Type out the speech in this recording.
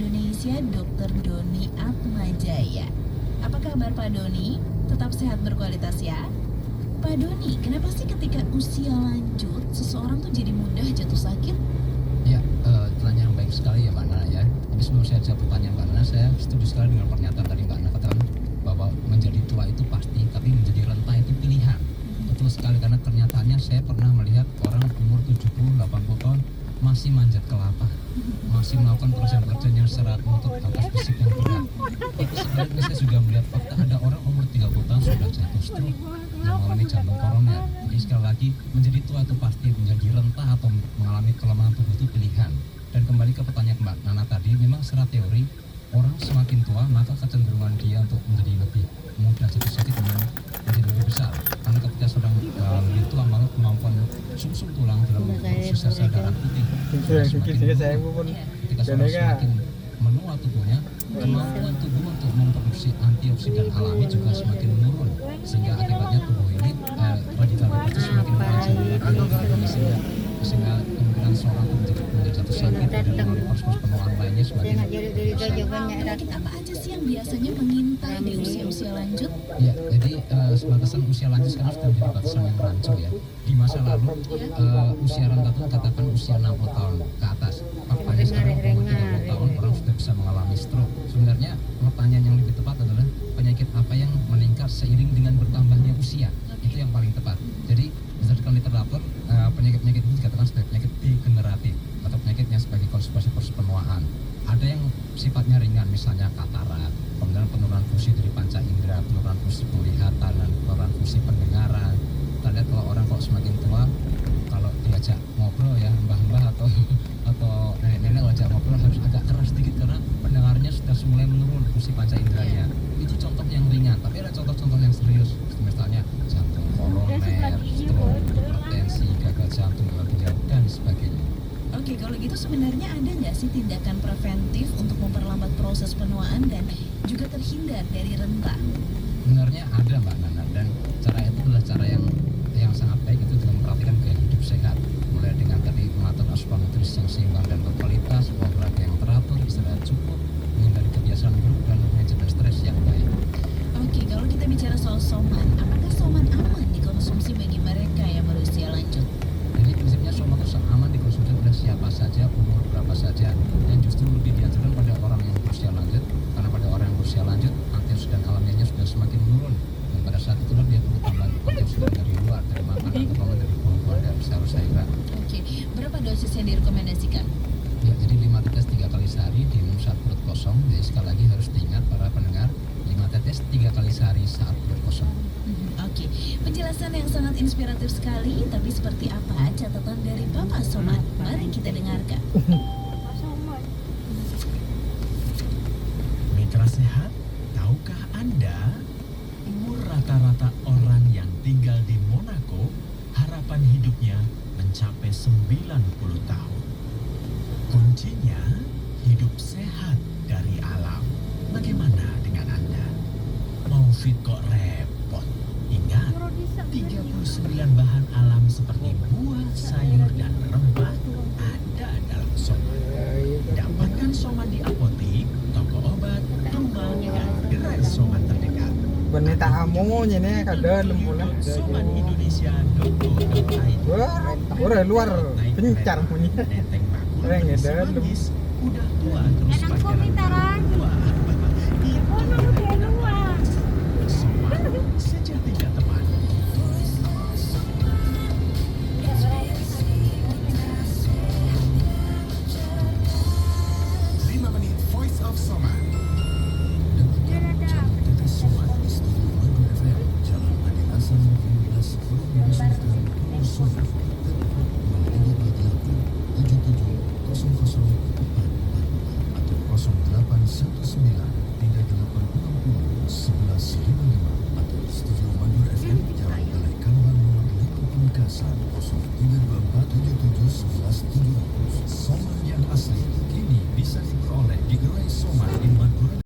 Indonesia Dr. Doni Atmajaya. Apa kabar Pak Doni? Tetap sehat berkualitas ya? Pak Doni, kenapa sih ketika usia lanjut seseorang tuh jadi mudah jatuh sakit? Ya, pertanyaan yang baik sekali ya Mbak Nana ya. Tapi sebelum saya jawab pertanyaan Mbak Nana, saya setuju sekali dengan pernyataan tadi Mbak Nana katakan bahwa menjadi tua itu pasti, tapi menjadi renta itu pilihan. Betul sekali, karena kenyataannya saya pernah melihat orang umur 70-80 tahun masih manjat kelapa, masih melakukan pekerjaan-pekerjaan yang serat untuk atas fisik yang berat. Tapi sebenarnya saya juga melihat fakta ada orang umur 30 tahun sudah jatuh stroke, yang mengalami jantung koroner. Jadi sekali lagi, menjadi tua itu pasti, menjadi renta atau mengalami kelemahan tubuh itu pilihan. Dan kembali ke pertanyaan Mbak Nana tadi, memang secara teori orang semakin tua maka kecenderungan dia untuk menjadi lebih mudah jatuh sakit menjadi lebih besar. Karena ketika sedang lebih tua maka kemampuan sumsum tulang dalam proses darah putih semakin menurun. Ketika seorang semakin menua tubuhnya, kemampuan tubuh untuk memproduksi antioksidan alami juga semakin menurun, sehingga akibatnya tubuh ini radikal bebas semakin menghasilkan sehingga kemungkinan seorang itu menjadi jatuh sakit dan melalui proses penuaan lainnya semakin besar. Penyakit apa aja sih yang biasanya mengintai di usia-usia lanjut? Ya, jadi batasan usia lanjut sekarang sudah menjadi batasan yang rancu ya. Di masa lalu usia renta itu katakan usia 60 tahun ke atas. Faktanya sekarang umur 30 tahun orang sudah bisa mengalami stroke. Sebenarnya pertanyaan yang lebih tepat adalah penyakit apa yang meningkat seiring dengan bertambahnya usia. Itu yang paling tepat. Jadi berdasarkan literatur, penyakit-penyakit itu dikatakan sebagai penyakit degeneratif atau penyakit yang sebagai konsekuensi proses penuaan. Ada yang sifatnya ringan, misalnya katarak, kemudian penurunan fungsi dari panca indera, penurunan fungsi penglihatan, dan penurunan fungsi pendengaran. Kita lihat kalau orang kok semakin tua, kalau diajak ngobrol ya mbah-mbah atau nenek-nenek ajak ngobrol harus agak keras sedikit karena pendengarnya sudah mulai menurun fungsi panca inderanya. Itu contoh yang ringan, tapi ada contoh-contoh yang serius, misalnya jantung koroner, stroke, hipertensi, gagal jantung, gagal ginjal, dan sebagainya. Oke, kalau gitu sebenarnya ada nggak sih tindakan preventif untuk memperlambat proses penuaan dan juga terhindar dari renta? Sebenarnya ada Mbak Nana, dan cara itu adalah cara yang sangat baik, itu dengan memperhatikan gaya hidup sehat, mulai dengan tadi mengatur asupan nutrisi yang seimbang dan berkualitas, olahraga yang teratur, istirahat cukup, menghindari kebiasaan buruk, dan manajemen stres yang baik. Oke, kalau kita bicara soal soman, apakah soman aman dikonsumsi bagi mereka yang berusia lanjut? Jadi prinsipnya soman itu aman dikonsumsi oleh siapa saja, umur berapa saja, dan justru lebih dianjurkan pada orang yang berusia lanjut, karena pada orang yang berusia lanjut antioksidan alamiahnya sudah semakin menurun, dan pada saat itulah dia perlu tambahan antioksidan dari luar, dari makanan atau dari buah-buahan dan sayur-sayuran. Oke, berapa dosis yang direkomendasikan? Ya, jadi 5 tetes 3 kali sehari diminum saat perut kosong. Jadi sekali lagi harus diingat para pendengar, 5 tetes 3 kali sehari saat perut kosong. Oke, penjelasan yang sangat inspiratif sekali, tapi seperti apa catatan dari Bapak Soman? Mari kita dengarkan. Mitra Sehat, tahukah Anda umur rata-rata orang yang tinggal di Monaco, harapan hidupnya mencapai 90 tahun. Kuncinya hidup sehat dari alam. Bagaimana dengan Anda? Mau fit kok repot? Ingat, 39 bahan alam seperti buah, sayur, dan rempah ada dalam Soman. Dapatkan Soman di apotik, toko obat, rumah, dan gerai Soman terdekat. Benita amunya nih kada lembulan. Somanindonesia.co.id. Wah, luar pencar punya. Neteng bakul Orang berisi edan. manis, udah tua terus pacaran tua. Soman, sejatinya teman. 5 menit Voice of Soman. Jalan Tetes Soman di Studio Mango FM, Jalan Adi Hasan 15, Pulau Sultan, Pulau Soman. Telepon 0877 0044 atau 0819 3860 1155.